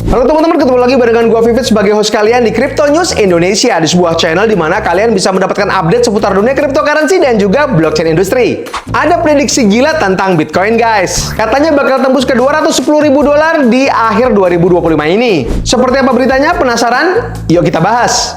Halo teman-teman, ketemu lagi barengan gua Vivit sebagai host kalian di Crypto News Indonesia, di sebuah channel di mana kalian bisa mendapatkan update seputar dunia cryptocurrency dan juga blockchain industry. Ada prediksi gila tentang Bitcoin, guys. Katanya bakal tembus ke 210.000 dolar di akhir 2025 ini. Seperti apa beritanya? Penasaran? Yuk kita bahas.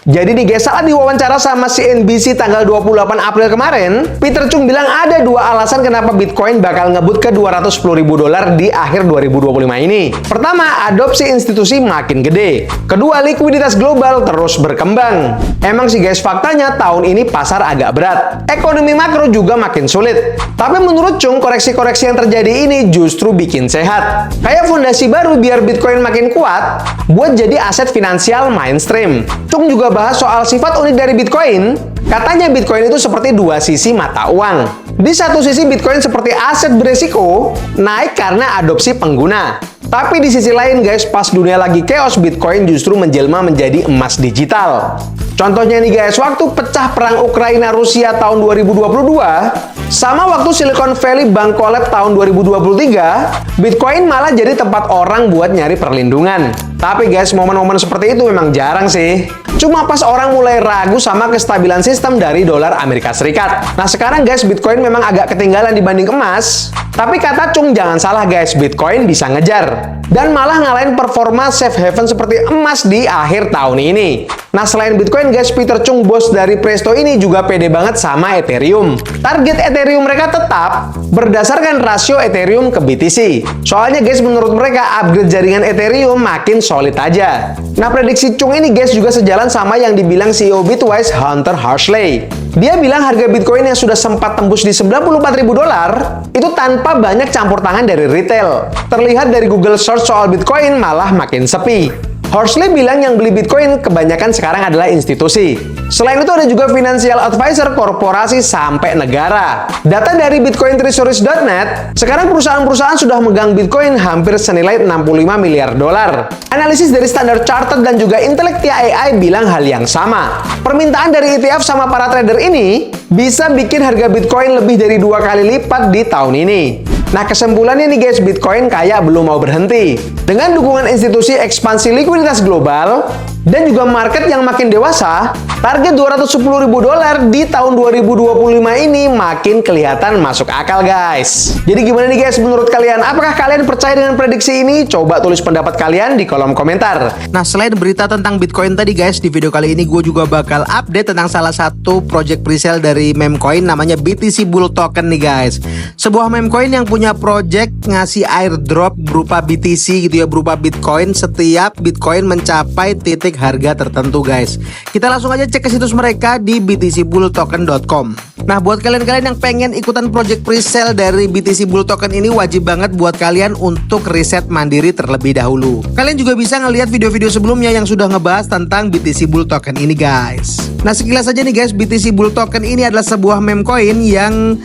Jadi nih guys, saat diwawancara sama CNBC tanggal 28 April kemarin, Peter Chung bilang ada dua alasan kenapa Bitcoin bakal ngebut ke 210.000 dolar di akhir 2025 ini. Pertama, adopsi institusi makin gede. Kedua, likuiditas global terus berkembang. Emang sih guys, faktanya tahun ini pasar agak berat. Ekonomi makro juga makin sulit. Tapi menurut Chung, koreksi-koreksi yang terjadi ini justru bikin sehat. Kayak fondasi baru biar Bitcoin makin kuat, buat jadi aset finansial mainstream. Chung juga bahas soal sifat unik dari Bitcoin. Katanya Bitcoin itu seperti dua sisi mata uang. Di satu sisi Bitcoin seperti aset beresiko, naik karena adopsi pengguna. Tapi di sisi lain guys, pas dunia lagi chaos, Bitcoin justru menjelma menjadi emas digital. Contohnya nih guys, waktu pecah perang Ukraina-Rusia tahun 2022, sama waktu Silicon Valley Bank collapse tahun 2023, Bitcoin malah jadi tempat orang buat nyari perlindungan. Tapi guys, momen-momen seperti itu memang jarang sih. Cuma pas orang mulai ragu sama kestabilan sistem dari dolar Amerika Serikat. Nah sekarang guys, Bitcoin memang agak ketinggalan dibanding emas. Tapi kata Chung, jangan salah guys, Bitcoin bisa ngejar. Dan malah ngalahin performa safe haven seperti emas di akhir tahun ini. Nah selain Bitcoin guys, Peter Chung, bos dari Presto ini juga pede banget sama Ethereum. Target Ethereum mereka tetap berdasarkan rasio Ethereum ke BTC. Soalnya guys, menurut mereka upgrade jaringan Ethereum makin solid aja. Nah prediksi Chung ini guys juga sejalan sama yang dibilang CEO Bitwise Hunter Horsley. Dia bilang harga Bitcoin yang sudah sempat tembus di 94.000 dolar itu tanpa banyak campur tangan dari retail. Terlihat dari Google search soal Bitcoin malah makin sepi. Horsley bilang yang beli Bitcoin kebanyakan sekarang adalah institusi. Selain itu ada juga financial advisor, korporasi, sampai negara. Data dari BitcoinTreasuries.net, sekarang perusahaan-perusahaan sudah megang Bitcoin hampir senilai 65 miliar dolar. Analisis dari Standard Chartered dan juga Intellectia AI bilang hal yang sama. Permintaan dari ETF sama para trader ini bisa bikin harga Bitcoin lebih dari 2 kali lipat di tahun ini. Nah kesimpulannya nih guys, Bitcoin kayak belum mau berhenti. Dengan dukungan institusi, ekspansi likuiditas global, dan juga market yang makin dewasa, target 210.000 dolar di tahun 2025 ini makin kelihatan masuk akal guys. Jadi gimana nih guys menurut kalian? Apakah kalian percaya dengan prediksi ini? Coba tulis pendapat kalian di kolom komentar. Nah selain berita tentang Bitcoin tadi guys, di video kali ini gue juga bakal update tentang salah satu project presale dari meme coin namanya BTC Bull Token nih guys. Sebuah meme coin yang punya project ngasih airdrop berupa BTC gitu ya, berupa Bitcoin setiap Bitcoin mencapai titik harga tertentu guys. Kita langsung aja cek ke situs mereka di btcbulltoken.com. Nah buat kalian-kalian yang pengen ikutan project presale dari BTC Bull Token ini, wajib banget buat kalian untuk riset mandiri terlebih dahulu. Kalian juga bisa ngelihat video-video sebelumnya yang sudah ngebahas tentang BTC Bull Token ini guys. Nah sekilas aja nih guys, BTC Bull Token ini adalah sebuah meme coin yang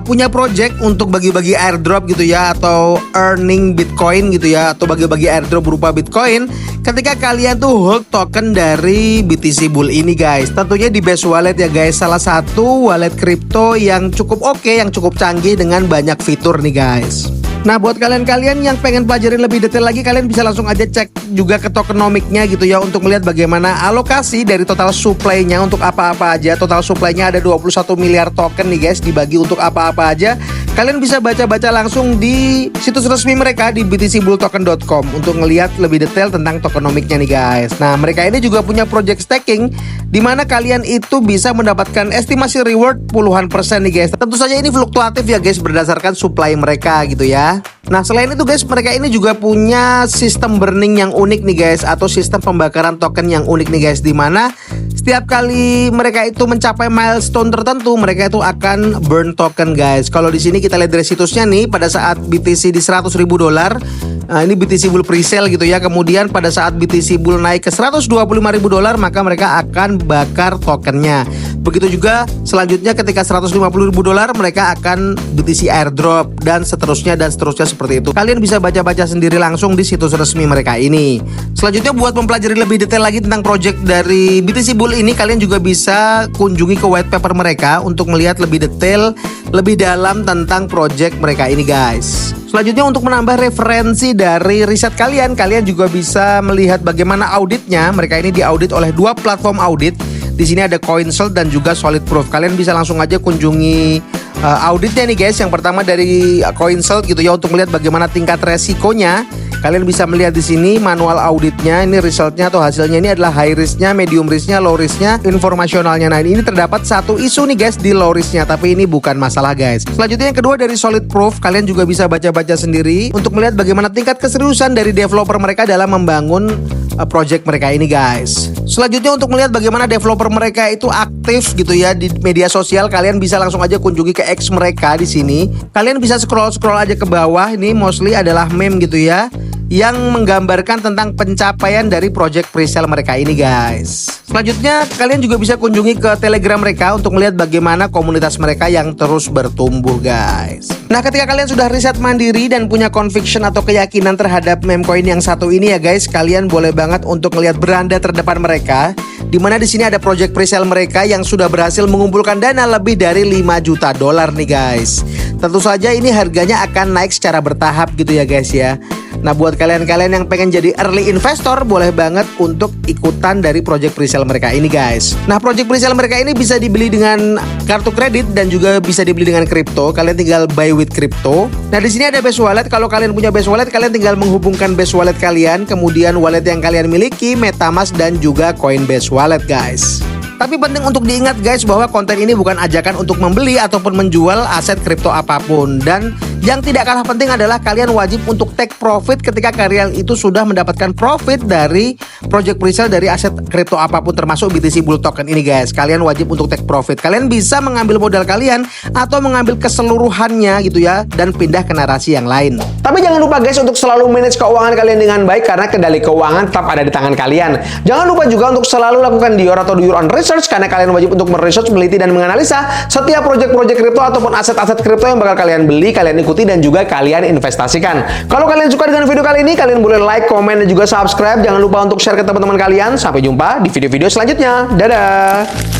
punya project untuk bagi-bagi airdrop gitu ya, atau earning Bitcoin gitu ya, atau bagi-bagi airdrop berupa Bitcoin ketika kalian tuh hold token dari BTC Bull ini guys. Tentunya di Base Wallet ya guys, salah satu wallet kripto yang cukup oke, yang cukup canggih dengan banyak fitur nih guys. Nah buat kalian-kalian yang pengen pelajarin lebih detail lagi, kalian bisa langsung aja cek juga ke tokenomics-nya gitu ya, untuk melihat bagaimana alokasi dari total supply-nya untuk apa-apa aja. Total supply-nya ada 21 miliar token nih guys, dibagi untuk apa-apa aja. Kalian bisa baca-baca langsung di situs resmi mereka di btcbulltoken.com untuk ngelihat lebih detail tentang tokenomics-nya nih guys. Nah mereka ini juga punya project staking di mana kalian itu bisa mendapatkan estimasi reward puluhan persen nih guys. Tentu saja ini fluktuatif ya guys, berdasarkan supply mereka gitu ya. Nah selain itu guys, mereka ini juga punya sistem burning yang unik nih guys, atau sistem pembakaran token yang unik nih guys, dimana setiap kali mereka itu mencapai milestone tertentu, mereka itu akan burn token guys. Kalau di sini kita lihat dari situsnya nih, pada saat BTC di 100.000 dolar, Ini BTC Bull presale gitu ya. Kemudian pada saat BTC Bull naik ke $125.000, maka mereka akan bakar tokennya. Begitu juga selanjutnya ketika $150.000, mereka akan BTC airdrop dan seterusnya seperti itu. Kalian bisa baca-baca sendiri langsung di situs resmi mereka ini. Selanjutnya buat mempelajari lebih detail lagi tentang project dari BTC Bull ini, kalian juga bisa kunjungi ke white paper mereka untuk melihat lebih detail, lebih dalam tentang project mereka ini guys. Selanjutnya untuk menambah referensi dari riset kalian juga bisa melihat bagaimana auditnya. Mereka ini diaudit oleh 2 platform audit. Di sini ada CoinSalt dan juga Solid Proof. Kalian bisa langsung aja kunjungi auditnya nih guys. Yang pertama dari CoinSalt gitu ya, untuk melihat bagaimana tingkat resikonya. Kalian bisa melihat di sini manual auditnya. Ini resultnya atau hasilnya ini adalah high risknya, medium risknya, low risknya, informasionalnya. Nah ini terdapat satu isu nih guys di low risknya, tapi ini bukan masalah guys. Selanjutnya yang kedua dari Solid Proof, kalian juga bisa baca-baca sendiri untuk melihat bagaimana tingkat keseriusan dari developer mereka dalam membangun project mereka ini guys. Selanjutnya untuk melihat bagaimana developer mereka itu aktif gitu ya di media sosial, kalian bisa langsung aja kunjungi ke X mereka di sini. Kalian bisa scroll aja ke bawah. Ini mostly adalah meme gitu ya, yang menggambarkan tentang pencapaian dari project presale mereka ini guys. Selanjutnya kalian juga bisa kunjungi ke Telegram mereka untuk melihat bagaimana komunitas mereka yang terus bertumbuh guys. Nah ketika kalian sudah riset mandiri dan punya conviction atau keyakinan terhadap meme coin yang satu ini ya guys, kalian boleh banget untuk melihat beranda terdepan mereka, dimana di sini ada project presale mereka yang sudah berhasil mengumpulkan dana lebih dari $5 juta nih guys. Tentu saja ini harganya akan naik secara bertahap gitu ya guys ya. Nah buat kalian-kalian yang pengen jadi early investor, boleh banget untuk ikutan dari project presale mereka ini guys. Nah project presale mereka ini bisa dibeli dengan kartu kredit dan juga bisa dibeli dengan kripto. Kalian tinggal buy with crypto. Nah di sini ada Base Wallet. Kalau kalian punya Base Wallet, kalian tinggal menghubungkan Base Wallet kalian, kemudian wallet yang kalian miliki, MetaMask dan juga Coinbase Wallet guys. Tapi penting untuk diingat guys bahwa konten ini bukan ajakan untuk membeli ataupun menjual aset kripto apapun. Dan yang tidak kalah penting adalah kalian wajib untuk take profit ketika kalian itu sudah mendapatkan profit dari project presale dari aset kripto apapun termasuk BTC Bull Token ini guys. Kalian wajib untuk take profit. Kalian bisa mengambil modal kalian atau mengambil keseluruhannya gitu ya dan pindah ke narasi yang lain. Tapi jangan lupa guys untuk selalu manage keuangan kalian dengan baik, karena kendali keuangan tetap ada di tangan kalian. Jangan lupa juga untuk selalu lakukan Dior atau Do Your Own Research, karena kalian wajib untuk meresearch, meneliti dan menganalisa setiap project-project kripto ataupun aset-aset kripto yang bakal kalian beli, kalian ikuti dan juga kalian investasikan. Kalau kalian suka dengan video kali ini, kalian boleh like, komen dan juga subscribe. Jangan lupa untuk share ke teman-teman kalian. Sampai jumpa di video-video selanjutnya. Dadah.